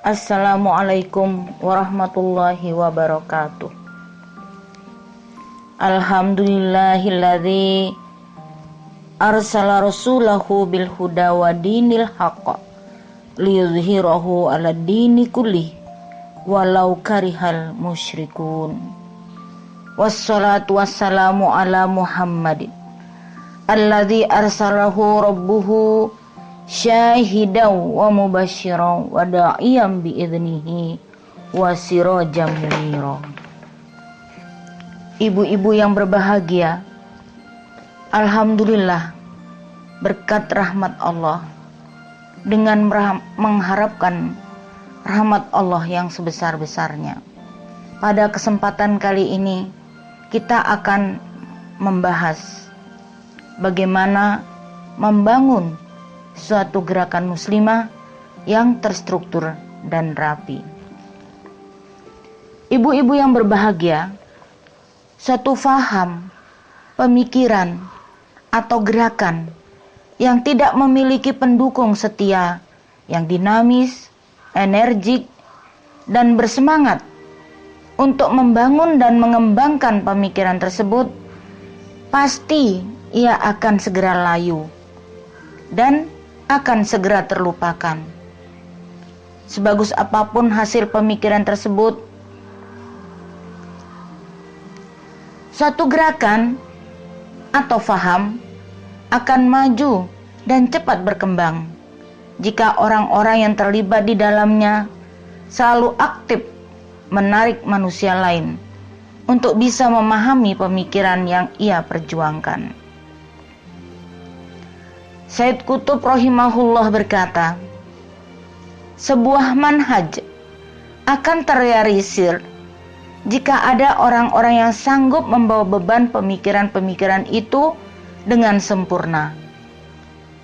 Assalamualaikum warahmatullahi wabarakatuh. Alhamdulillahilladzi arsala rasulahu bil huda wa dinil haqq liyudhhirahu 'ala dini kullih walau karihal musyrikun. Wassalatu wassalamu ala Muhammadin alladzi arsalahu rabbuhu syahidan wa mubasyiran wa da'iyan bi'idnihi wa sirajan munira. Ibu-ibu yang berbahagia, alhamdulillah berkat rahmat Allah, dengan mengharapkan rahmat Allah yang sebesar-besarnya, pada kesempatan kali ini kita akan membahas bagaimana membangun suatu gerakan muslimah yang terstruktur dan rapi. Ibu-ibu yang berbahagia, suatu faham, pemikiran, atau gerakan yang tidak memiliki pendukung setia, yang dinamis, energik, dan bersemangat untuk membangun dan mengembangkan pemikiran tersebut, pasti ia akan segera layu dan akan segera terlupakan. Sebagus apapun hasil pemikiran tersebut, suatu gerakan atau faham akan maju dan cepat berkembang jika orang-orang yang terlibat di dalamnya selalu aktif menarik manusia lain untuk bisa memahami pemikiran yang ia perjuangkan. Said Qutb rahimahullah berkata, sebuah manhaj akan terrealisir jika ada orang-orang yang sanggup membawa beban pemikiran-pemikiran itu dengan sempurna,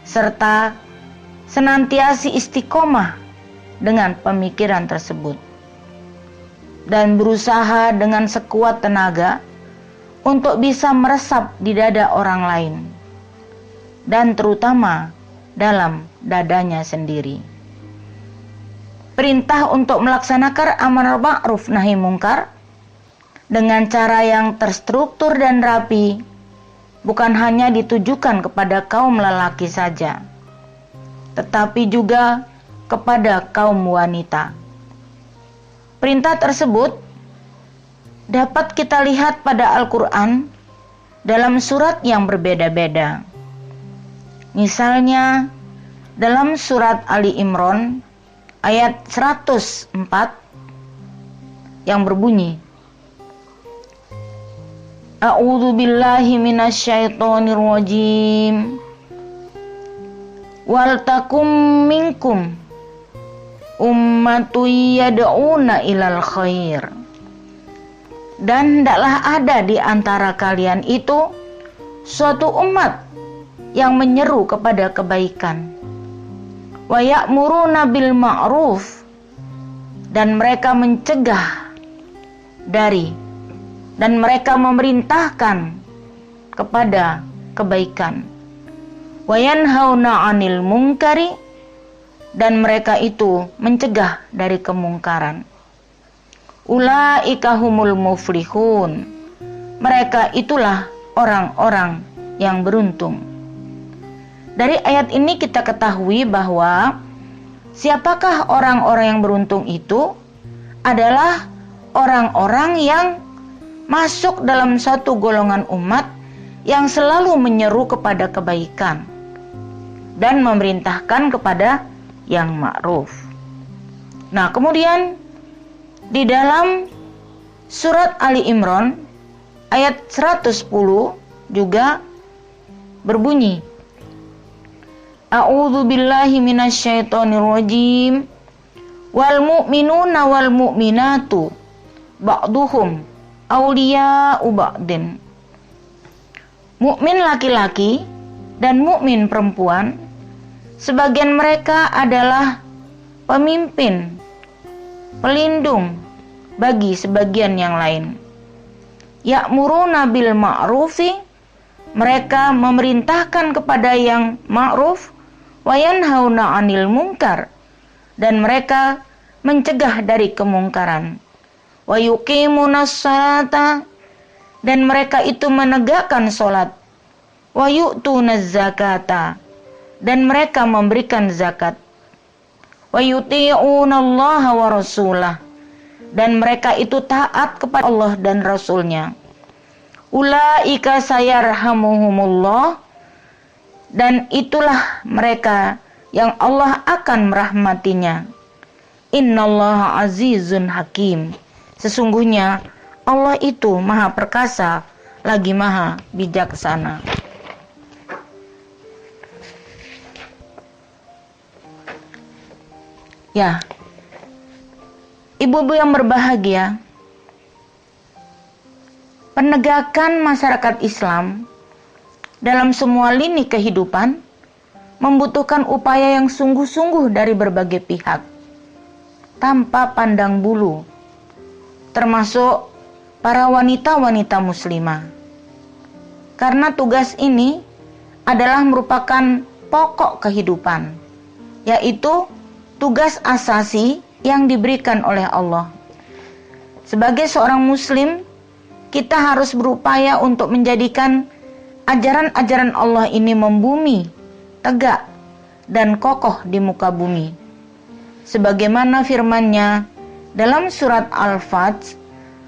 serta senantiasa istiqomah dengan pemikiran tersebut, dan berusaha dengan sekuat tenaga untuk bisa meresap di dada orang lain, dan terutama dalam dadanya sendiri. Perintah untuk melaksanakan amar ma'ruf nahi mungkar dengan cara yang terstruktur dan rapi bukan hanya ditujukan kepada kaum lelaki saja, tetapi juga kepada kaum wanita. Perintah tersebut dapat kita lihat pada Al-Quran dalam surat yang berbeda-beda. Misalnya dalam surat Ali Imran ayat 104 yang berbunyi, A'udzu billahi minasyaitonir rajim. Wal takum minkum ummatun yad'una ilal khair. Dan hendaklah ada di antara kalian itu suatu umat yang menyeru kepada kebaikan, wa ya'muruna bil ma'ruf, dan mereka mencegah dari, dan mereka memerintahkan kepada kebaikan, wa yanhauna 'anil munkari, dan mereka itu mencegah dari kemungkaran. Ulaika humul muflihun, mereka itulah orang-orang yang beruntung. Dari ayat ini kita ketahui bahwa siapakah orang-orang yang beruntung itu adalah orang-orang yang masuk dalam satu golongan umat yang selalu menyeru kepada kebaikan dan memerintahkan kepada yang ma'ruf. Nah, kemudian di dalam surat Ali Imran ayat 110 juga berbunyi, A'udzu billahi minasyaitonir rajim. Wal mu'minuna wal mu'minatu ba'duhum awliya'u ba'din. Mukmin laki-laki dan mukmin perempuan, sebagian mereka adalah pemimpin, pelindung bagi sebagian yang lain. Ya'muruna bil ma'rufi, mereka memerintahkan kepada yang ma'ruf, wa yanhauna 'anil munkar, dan mereka mencegah dari kemungkaran. Wa yuqimunas salata, dan mereka itu menegakkan salat. Wa yu'tunaz zakata, dan mereka memberikan zakat. Wa yuti'unallaha wa rasulah, dan mereka itu taat kepada Allah dan Rasulnya. Ulaika sayarhamuhumullah, dan itulah mereka yang Allah akan merahmatinya. Innallaha azizun hakim, sesungguhnya Allah itu maha perkasa lagi maha bijaksana. Ya, ibu-ibu yang berbahagia, penegakan masyarakat Islam dalam semua lini kehidupan membutuhkan upaya yang sungguh-sungguh dari berbagai pihak, tanpa pandang bulu, termasuk para wanita-wanita muslimah. Karena tugas ini adalah merupakan pokok kehidupan, yaitu tugas asasi yang diberikan oleh Allah. Sebagai seorang muslim, kita harus berupaya untuk menjadikan ajaran-ajaran Allah ini membumi, tegak, dan kokoh di muka bumi. Sebagaimana firman-Nya dalam surat Al-Fat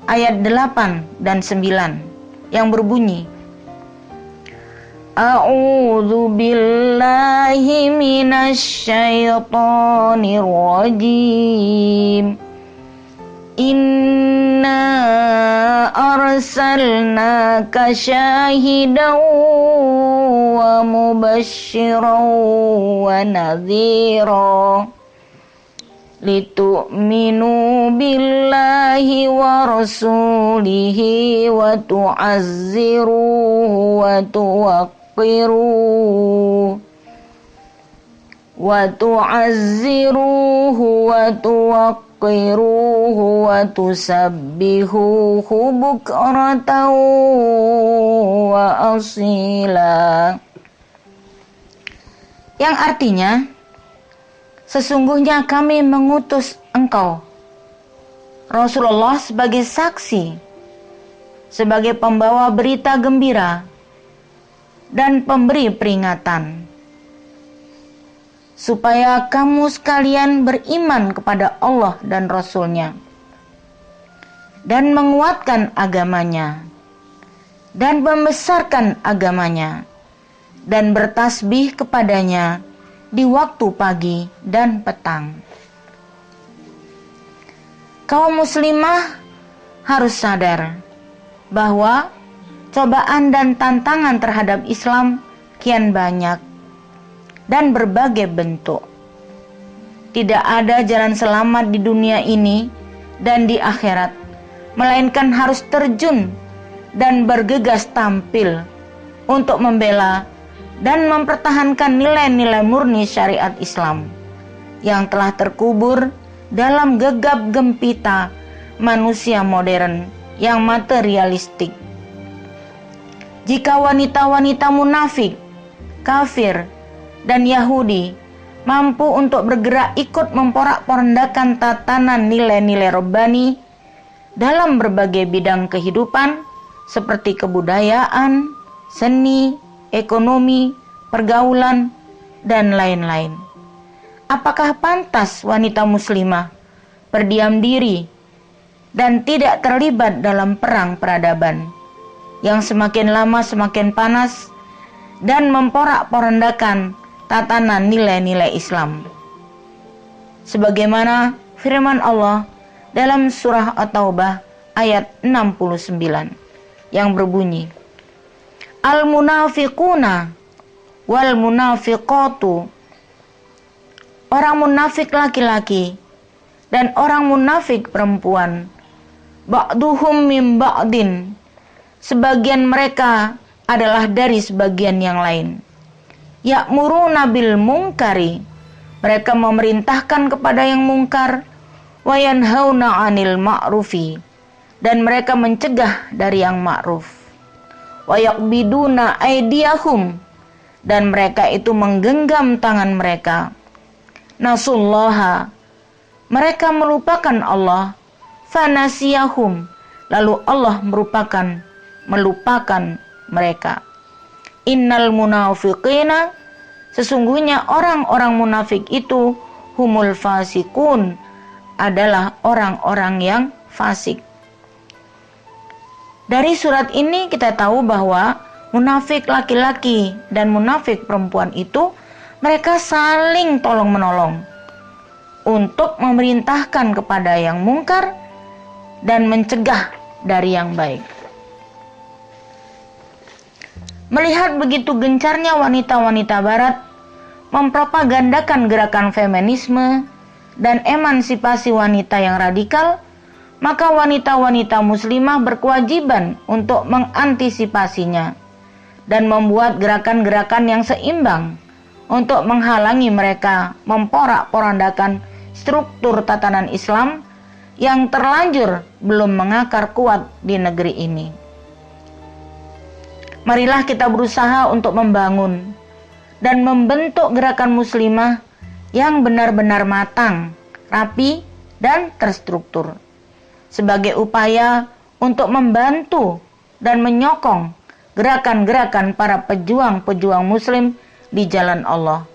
ayat 8 dan 9 yang berbunyi, A'udzu billahi minasy syaithanir rajim. Inna arsalnaka syahidan wa mubasysyiran wa nadhira litu'minu billahi wa rasulihi wa tu'azziruhu wa tuwaqqiruhu wa tusabbihuhu bukratan wa asila. Yang artinya, sesungguhnya kami mengutus engkau, Rasulullah, sebagai saksi, sebagai pembawa berita gembira dan pemberi peringatan, supaya kamu sekalian beriman kepada Allah dan Rasul-Nya, dan menguatkan agamanya, dan membesarkan agamanya, dan bertasbih kepadanya di waktu pagi dan petang. Kaum muslimah harus sadar bahwa cobaan dan tantangan terhadap Islam kian banyak dan berbagai bentuk. Tidak ada jalan selamat di dunia ini dan di akhirat, melainkan harus terjun dan bergegas tampil untuk membela dan mempertahankan nilai-nilai murni syariat Islam yang telah terkubur dalam gegap gempita manusia modern yang materialistik. Jika wanita-wanita munafik, kafir, dan Yahudi mampu untuk bergerak ikut memporak-porandakan tatanan nilai-nilai robbani dalam berbagai bidang kehidupan seperti kebudayaan, seni, ekonomi, pergaulan, dan lain-lain, apakah pantas wanita muslimah berdiam diri dan tidak terlibat dalam perang peradaban yang semakin lama semakin panas dan memporak-porandakan tatanan nilai-nilai Islam? Sebagaimana firman Allah dalam surah At-Taubah ayat 69 yang berbunyi, Al-munafiquna wal munafiqatu, orang munafik laki-laki dan orang munafik perempuan, ba'duhum min ba'din, sebagian mereka adalah dari sebagian yang lain. Ya'muruna bil munkari, mereka memerintahkan kepada yang mungkar, wa yanhauna 'anil ma'rufi, dan mereka mencegah dari yang ma'ruf. Wa yaqbiduna aydiyahum, dan mereka itu menggenggam tangan mereka. Nasullaha, Mereka melupakan Allah, fanasiyahum, lalu Allah melupakan mereka. Innal munafiqina, sesungguhnya orang-orang munafik itu humul fasikun, adalah orang-orang yang fasik. Dari surat ini kita tahu bahwa munafik laki-laki dan munafik perempuan itu mereka saling tolong-menolong untuk memerintahkan kepada yang mungkar dan mencegah dari yang baik. Melihat begitu gencarnya wanita-wanita barat mempropagandakan gerakan feminisme dan emansipasi wanita yang radikal, maka wanita-wanita muslimah berkewajiban untuk mengantisipasinya dan membuat gerakan-gerakan yang seimbang untuk menghalangi mereka memporak-porandakan struktur tatanan Islam yang terlanjur belum mengakar kuat di negeri ini. Marilah kita berusaha untuk membangun dan membentuk gerakan muslimah yang benar-benar matang, rapi, dan terstruktur sebagai upaya untuk membantu dan menyokong gerakan-gerakan para pejuang-pejuang muslim di jalan Allah.